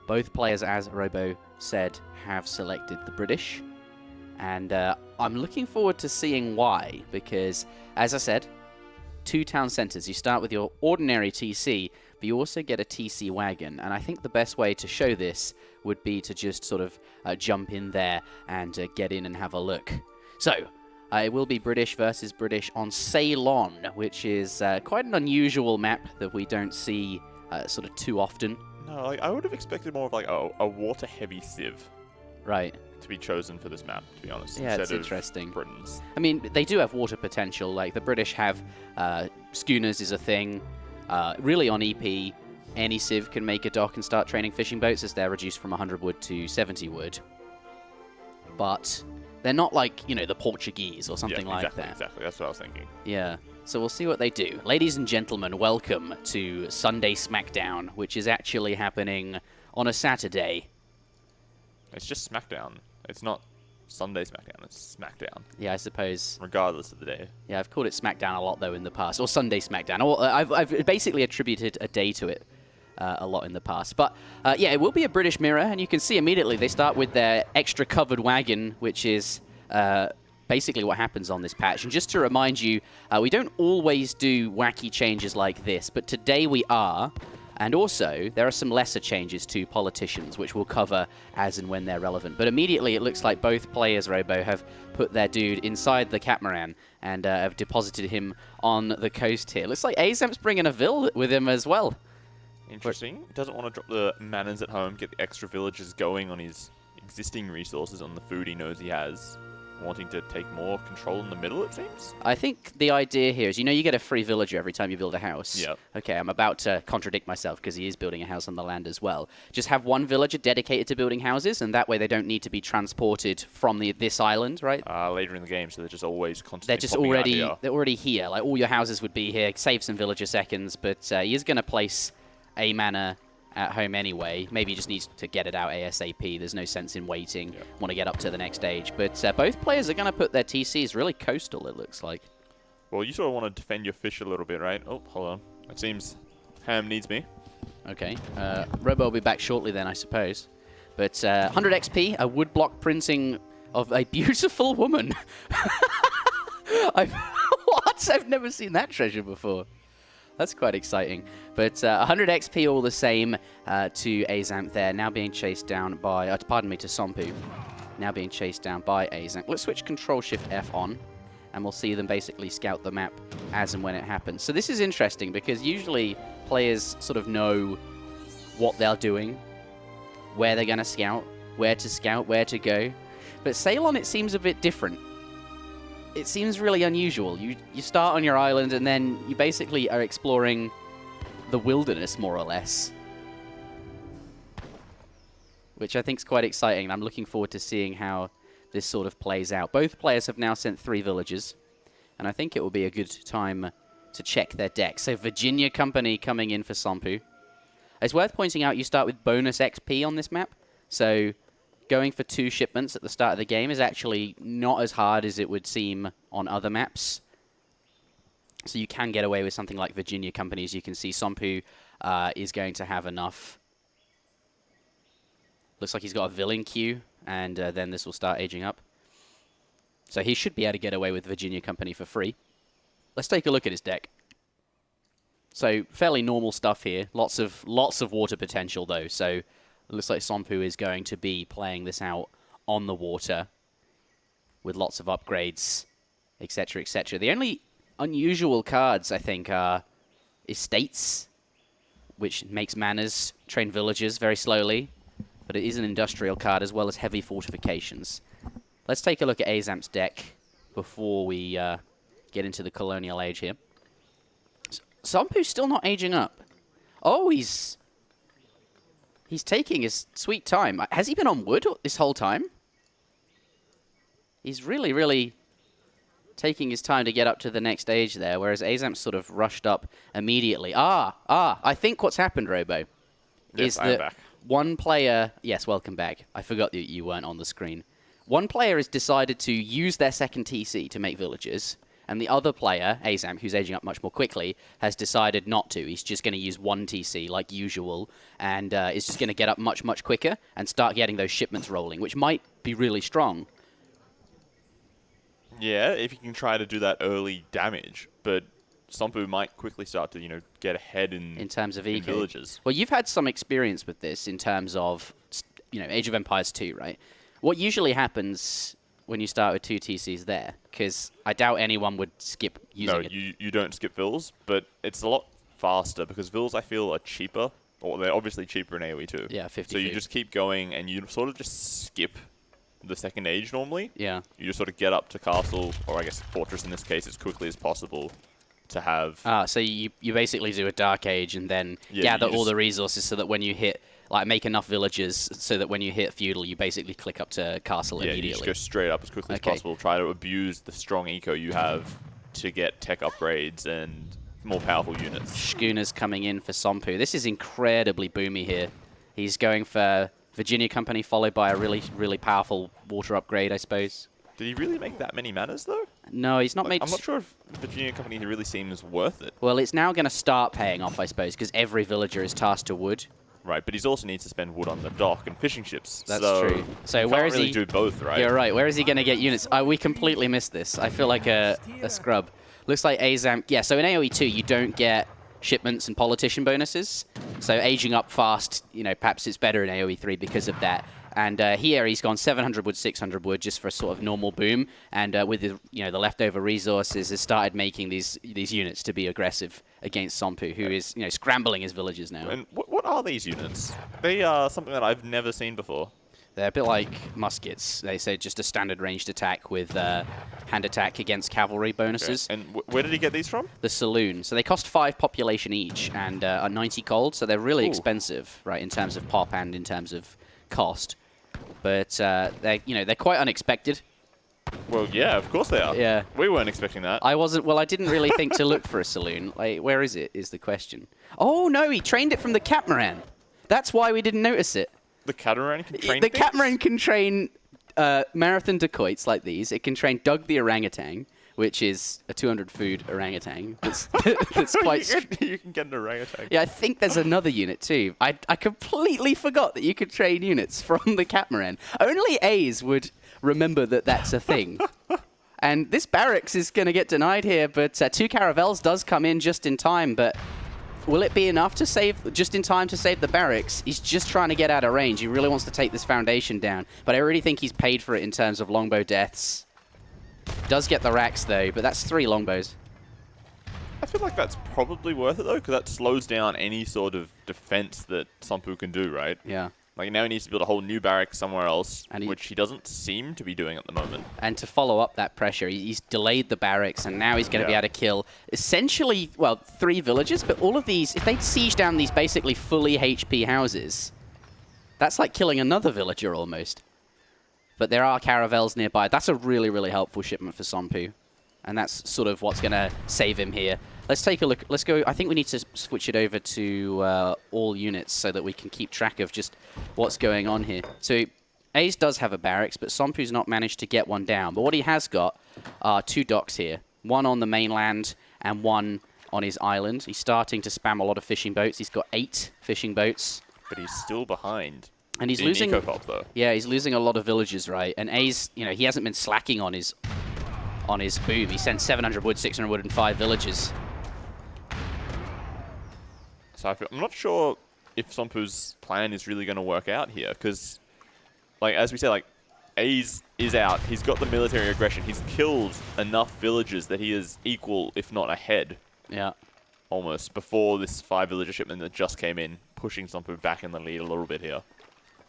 Both players, as Robo said, have selected the British. And I'm looking forward to seeing why, because, as I said, 2 town centres. You start with your ordinary TC, but you also get a TC wagon. And I think the best way to show this would be to just sort of jump in there and get in and have a look. So, it will be British versus British on Ceylon, which is quite an unusual map that we don't see sort of too often. No, like, I would have expected more of like a water-heavy civ. Right. To be chosen for this map, to be honest. Yeah, instead it's interesting. Of Britain's. I mean, they do have water potential. Like, the British have schooners is a thing. Really, on EP, any civ can make a dock and start training fishing boats as they're reduced from 100 wood to 70 wood. But they're not like, you know, the Portuguese or something like that. Exactly, that's what I was thinking. Yeah. So we'll see what they do. Ladies and gentlemen, welcome to Sunday Smackdown, which is actually happening on a Saturday. It's just Smackdown. It's not Sunday Smackdown, it's Smackdown. Yeah, I suppose. Regardless of the day. Yeah, I've called it Smackdown a lot, though, in the past. Or Sunday Smackdown. Or, I've basically attributed a day to it a lot in the past. But, yeah, it will be a British mirror, and you can see immediately they start with their extra covered wagon, which is basically what happens on this patch. And just to remind you, we don't always do wacky changes like this, but today we are. And also, there are some lesser changes to politicians, which we'll cover as and when they're relevant. But immediately, it looks like both players, Robo, have put their dude inside the catamaran and have deposited him on the coast here. Looks like Aizamk's bringing a vill with him as well. Interesting. Doesn't want to drop the manners at home, get the extra villagers going on his existing resources, on the food he knows he has. Wanting to take more control in the middle, it seems? I think the idea here is, you know, you get a free villager every time you build a house. Yep. Okay, I'm about to contradict myself because he is building a house on the land as well. Just have one villager dedicated to building houses, and that way they don't need to be transported from this island, right? Later in the game, so they're just always constantly They're just already here. Like, all your houses would be here. Save some villager seconds, but he is going to place a manor at home anyway. Maybe he just needs to get it out ASAP. There's no sense in waiting. Yep. Want to get up to the next stage. But both players are going to put their TCs really coastal, it looks like. Well, you sort of want to defend your fish a little bit, right? Oh, hold on. It seems Ham needs me. Okay. Robo will be back shortly then, I suppose. But 100 XP, a woodblock printing of a beautiful woman. What? I've never seen that treasure before. That's quite exciting. But 100 XP all the same to Aizamk there. Now being chased down by, to Somppu. Now being chased down by Aizamk. Let's switch Control-Shift-F on, and we'll see them basically scout the map as and when it happens. So this is interesting, because usually players sort of know what they're doing, where they're going to scout, where to go. But Ceylon, it seems a bit different. It seems really unusual. You start on your island, and then you basically are exploring the wilderness, more or less. Which I think is quite exciting. I'm looking forward to seeing how this sort of plays out. Both players have now sent 3 villagers, and I think it will be a good time to check their deck. So Virginia Company coming in for Somppu. It's worth pointing out you start with bonus XP on this map, so going for 2 shipments at the start of the game is actually not as hard as it would seem on other maps. So you can get away with something like Virginia Company. As you can see, Somppu is going to have enough. Looks like he's got a villain queue, and then this will start aging up. So he should be able to get away with Virginia Company for free. Let's take a look at his deck. So fairly normal stuff here. Lots of water potential, though. So it looks like Somppu is going to be playing this out on the water with lots of upgrades, etc., etc. The only unusual cards, I think, are estates, which makes manors, train villagers very slowly, but it is an industrial card as well as heavy fortifications. Let's take a look at Aizamk's deck before we get into the colonial age here. Sompu's still not aging up. Oh, he's taking his sweet time. Has he been on wood this whole time? He's really, really taking his time to get up to the next stage there, whereas Aizamk sort of rushed up immediately. I think what's happened, Robo, is that back. One player... Yes, welcome back. I forgot that you weren't on the screen. One player has decided to use their second TC to make villagers, And the other player, Aizamk, who's aging up much more quickly, has decided not to. He's just going to use 1 TC like usual, and is just going to get up much, much quicker and start getting those shipments rolling, which might be really strong. Yeah, if you can try to do that early damage, but Somppu might quickly start to, get ahead in terms of in eco. villages. Well, you've had some experience with this in terms of, Age of Empires 2, right? What usually happens when you start with 2 TCs there? Because I doubt anyone would skip using it. No, you don't skip vills, but it's a lot faster because vills, I feel, are cheaper. Or they're obviously cheaper in AoE too. Yeah, 50. So you just keep going and you sort of just skip the second age normally. Yeah. You just sort of get up to castle, or I guess fortress in this case, as quickly as possible to have... So you basically do a Dark Age and then Yeah, gather you all just- the resources so that when you hit, make enough villages so that when you hit feudal, you basically click up to castle Yeah, you immediately. just go straight up as quickly as Okay. possible. Try to abuse the strong eco you have to get tech upgrades and more powerful units. Schooners coming in for Somppu. This is incredibly boomy here. He's going for Virginia Company, followed by a really, really powerful water upgrade, I suppose. Did he really make that many manas, though? No, he's not made... I'm not sure if Virginia Company really seems worth it. Well, it's now going to start paying off, I suppose, because every villager is tasked to wood. Right, but he also needs to spend wood on the dock and fishing ships. That's so true. So you where can't is really he? do both, right? You're right. Where is he going to get units? We completely missed this. I feel like a scrub. Looks like Aizamk... Yeah, so in AoE 2, you don't get shipments and politician bonuses. So aging up fast, perhaps it's better in AoE 3 because of that. And here he's gone 700 wood, 600 wood just for a sort of normal boom. And with the leftover resources, has started making these units to be aggressive against Somppu, who is scrambling his villages now. And what are these units? They are something that I've never seen before. They're a bit like muskets. They say just a standard ranged attack with hand attack against cavalry bonuses. Okay. And where did he get these from? The Saloon. So they cost 5 population each and are 90 gold, so they're really expensive, right, in terms of pop and in terms of cost. But they're quite unexpected. Well, yeah, of course they are. Yeah. We weren't expecting that. I didn't really think to look for a Saloon. Where is it, is the question. Oh, no, he trained it from the Catamaran. That's why we didn't notice it. The Catamaran can train The things? Catamaran can train marathon dacoits like these. It can train Doug the orangutan, which is a 200 food orangutan. That's quite... You can get an orangutan. Yeah, I think there's another unit too. I completely forgot that you could train units from the Catamaran. Only A's would remember that that's a thing. And this barracks is going to get denied here, but 2 caravels does come in just in time, but... Will it be enough to save, just in time to save the barracks? He's just trying to get out of range. He really wants to take this foundation down. But I really think he's paid for it in terms of longbow deaths. Does get the racks, though, but that's 3 longbows. I feel like that's probably worth it, though, because that slows down any sort of defense that Somppu can do, right? Yeah. Like, now he needs to build a whole new barracks somewhere else, And which he doesn't seem to be doing at the moment. And to follow up that pressure, he's delayed the barracks, and now he's going to be Yeah. able to kill essentially, 3 villages. But all of these, if they siege down these basically fully HP houses, that's like killing another villager almost. But there are caravels nearby. That's a really, really helpful shipment for Somppu. And that's sort of what's going to save him here. Let's take a look. Let's go. I think we need to switch it over to all units so that we can keep track of just what's going on here. So Ace does have a barracks, but Sompu's not managed to get one down. But what he has got are 2 docks here. One on the mainland and one on his island. He's starting to spam a lot of fishing boats. He's got 8 fishing boats. But he's still behind. And he's in losing... Ecopop, though. Yeah, he's losing a lot of villages, right? And A's, he hasn't been slacking on his boom. He sent 700 wood, 600 wood, and 5 villages. So I'm not sure if Sompu's plan is really going to work out here, because, as we said, A's is out. He's got the military aggression. He's killed enough villages that he is equal, if not ahead, Yeah. almost, before this 5 villager shipment that just came in, pushing Sompu back in the lead a little bit here.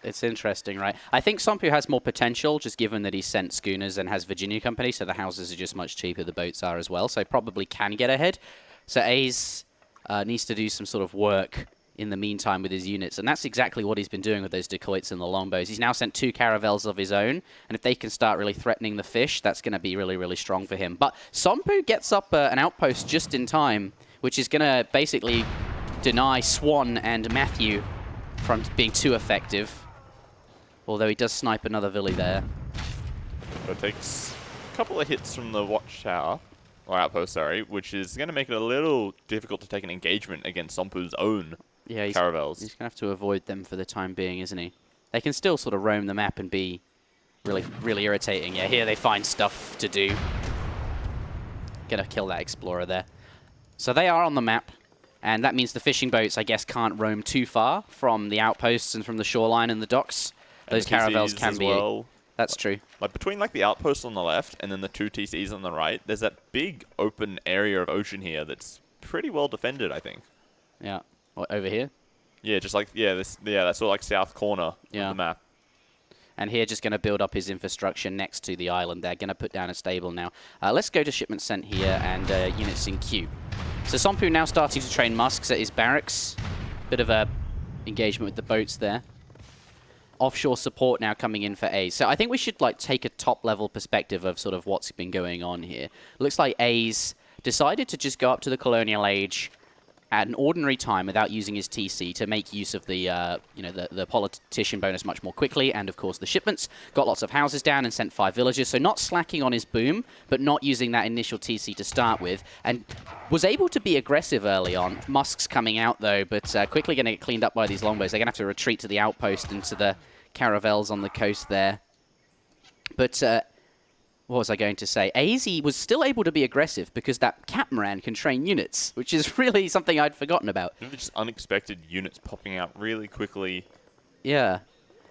It's interesting, right? I think Sompu has more potential, just given that he's sent schooners and has Virginia Company, so the houses are just much cheaper, the boats are as well, so probably can get ahead. So A's needs to do some sort of work in the meantime with his units, and that's exactly what he's been doing with those dacoits and the longbows. He's now sent 2 caravels of his own, and if they can start really threatening the fish, that's going to be really, really strong for him. But Sompu gets up an outpost just in time, which is going to basically deny Swan and Matthew from being too effective. Although he does snipe another Villy there. So it takes a couple of hits from the watchtower, or outpost, sorry, which is going to make it a little difficult to take an engagement against Somppu's own caravels. He's going to have to avoid them for the time being, isn't he? They can still sort of roam the map and be really, really irritating. Yeah, here they find stuff to do. Gonna kill that explorer there. So they are on the map, and that means the fishing boats, I guess, can't roam too far from the outposts and from the shoreline and the docks. Those caravels can be... Well. That's true. Like between like the outposts on the left and then the 2 TCs on the right, there's that big open area of ocean here that's pretty well defended, I think. Yeah. What, over here? Yeah, just like that's sort of like south corner of the map. And here, just going to build up his infrastructure next to the island. They're going to put down a stable now. Let's go to shipment sent here and units in queue. So Somppu now starting to train musks at his barracks. Bit of a engagement with the boats there. Offshore support now coming in for A's. So I think we should like take a top-level perspective of sort of what's been going on here. Looks like A's decided to just go up to the Colonial Age at an ordinary time without using his TC to make use of the the politician bonus much more quickly, and of course the shipments. Got lots of houses down and sent 5 villages, so not slacking on his boom, but not using that initial TC to start with, and was able to be aggressive early on. Musk's coming out though, but quickly going to get cleaned up by these longbows. They're going to have to retreat to the outpost and to the caravels on the coast there. But what was I going to say? AZ was still able to be aggressive because that catamaran can train units, which is really something I'd forgotten about. Just unexpected units popping out really quickly. Yeah.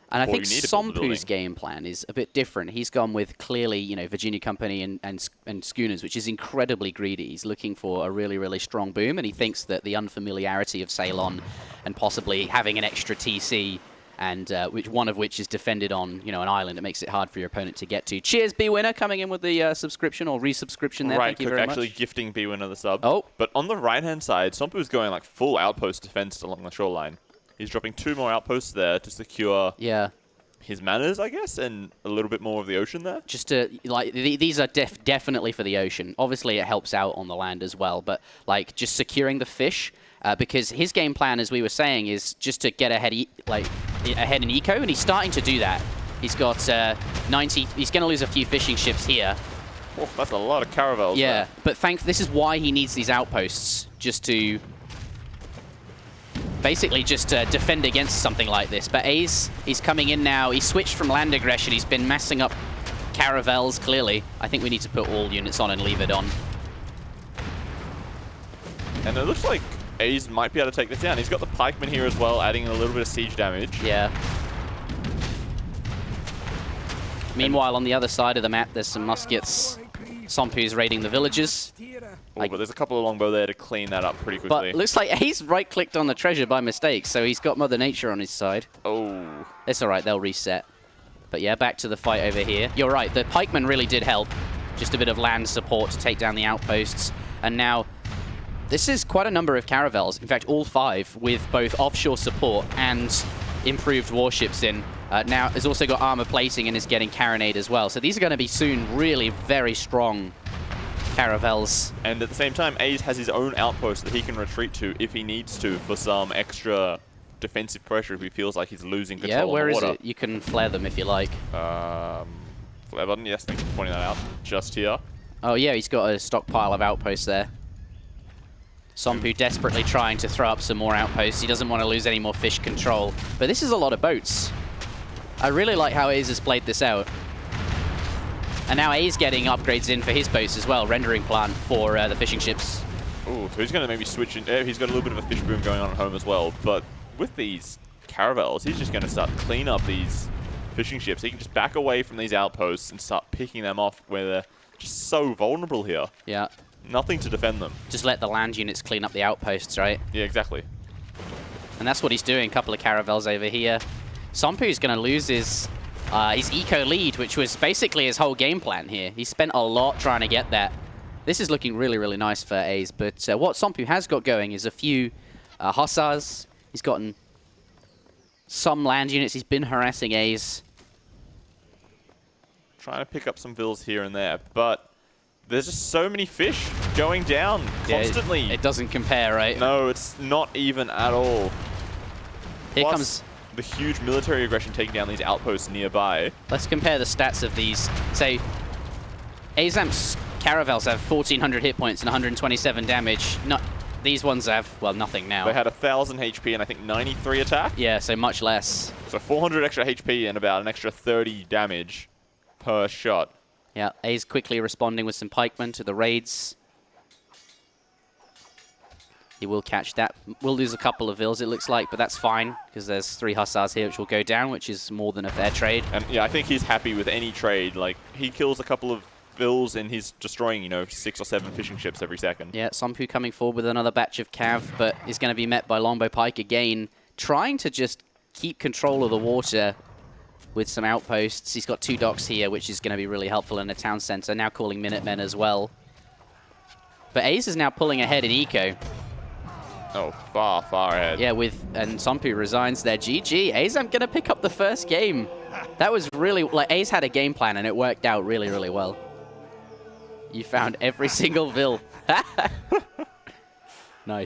And I think Somppu's game plan is a bit different. He's gone with clearly, Virginia Company and schooners, which is incredibly greedy. He's looking for a really, really strong boom, and he thinks that the unfamiliarity of Ceylon and possibly having an extra TC, and one of which is defended on, an island. It makes it hard for your opponent to get to. Cheers, B-Winner, coming in with the subscription or resubscription there. Right, Thank you very much. actually gifting B-Winner the sub. Oh. But on the right-hand side, Somppu's going like full outpost defense along the shoreline. He's dropping 2 more outposts there to secure his manners, I guess, and a little bit more of the ocean there. Just to, these are definitely for the ocean. Obviously, it helps out on the land as well, but, just securing the fish... because his game plan, as we were saying, is just to get ahead, ahead in eco, and he's starting to do that. He's got 90. He's going to lose a few fishing ships here. Oh, that's a lot of caravels. Yeah, there. but this is why he needs these outposts, just to basically just defend against something like this. But A's, he's coming in now. He switched from land aggression. He's been massing up caravels. Clearly, I think we need to put all units on and leave it on. And it looks like A's might be able to take this down. He's got the pikemen here as well, adding a little bit of siege damage. Yeah. Meanwhile, on the other side of the map, there's some muskets. Somppu's raiding the villages. Oh, but there's a couple of longbow there to clean that up pretty quickly. But looks like he's right-clicked on the treasure by mistake, so he's got Mother Nature on his side. Oh. It's all right, they'll reset. But yeah, back to the fight over here. You're right, the pikemen really did help. Just a bit of land support to take down the outposts. And now... this is quite a number of caravels. In fact, all 5 with both offshore support and improved warships in. Now, has also got armor plating and is getting carronade as well. So these are going to be soon really very strong caravels. And at the same time, A's has his own outpost that he can retreat to if he needs to for some extra defensive pressure if he feels like he's losing control of the water. Yeah, where is it? You can flare them if you like. Flare button, yes, thanks for pointing that out. Just here. Oh yeah, he's got a stockpile of outposts there. Somppu desperately trying to throw up some more outposts. He doesn't want to lose any more fish control. But this is a lot of boats. I really like how A's has played this out. And now A's getting upgrades in for his boats as well, rendering plant for the fishing ships. Ooh, so he's going to maybe switch in. He's got a little bit of a fish boom going on at home as well. But with these caravels, he's just going to start to clean up these fishing ships. He can just back away from these outposts and start picking them off where they're just so vulnerable here. Yeah. Nothing to defend them. Just let the land units clean up the outposts, right? Yeah, exactly. And that's what he's doing. A couple of caravels over here. Somppu's going to lose his eco lead, which was basically his whole game plan here. He spent a lot trying to get that. This is looking really, really nice for A's. But what Somppu has got going is a few hussars. He's gotten some land units. He's been harassing A's. Trying to pick up some vills here and there, but there's just so many fish going down constantly. Yeah, it doesn't compare, right? No, it's not even at all. Here Plus, comes the huge military aggression taking down these outposts nearby. Let's compare the stats of these. Say, Aizamk's Caravels have 1,400 hit points and 127 damage. Not these ones have, well, nothing now. They had 1,000 HP and I think 93 attack. Yeah, so much less. So 400 extra HP and about an extra 30 damage per shot. Yeah, A's quickly responding with some pikemen to the raids. He will catch that. We'll lose a couple of vills, it looks like, but that's fine, because there's 3 hussars here which will go down, which is more than a fair trade. And yeah, I think he's happy with any trade. Like, he kills a couple of vills and he's destroying, you know, 6 or 7 fishing ships every second. Yeah, Somppu coming forward with another batch of cav, but is going to be met by Longbow Pike again, trying to just keep control of the water with some outposts. He's got 2 docks here, which is going to be really helpful in a town center, now calling Minutemen as well. But Ace is now pulling ahead in eco. Oh, far, far ahead. Yeah, and Somppu resigns there. GG. Aizamk going to pick up the first game. That was really, like, Ace had a game plan and it worked out really, really well. You found every single vill.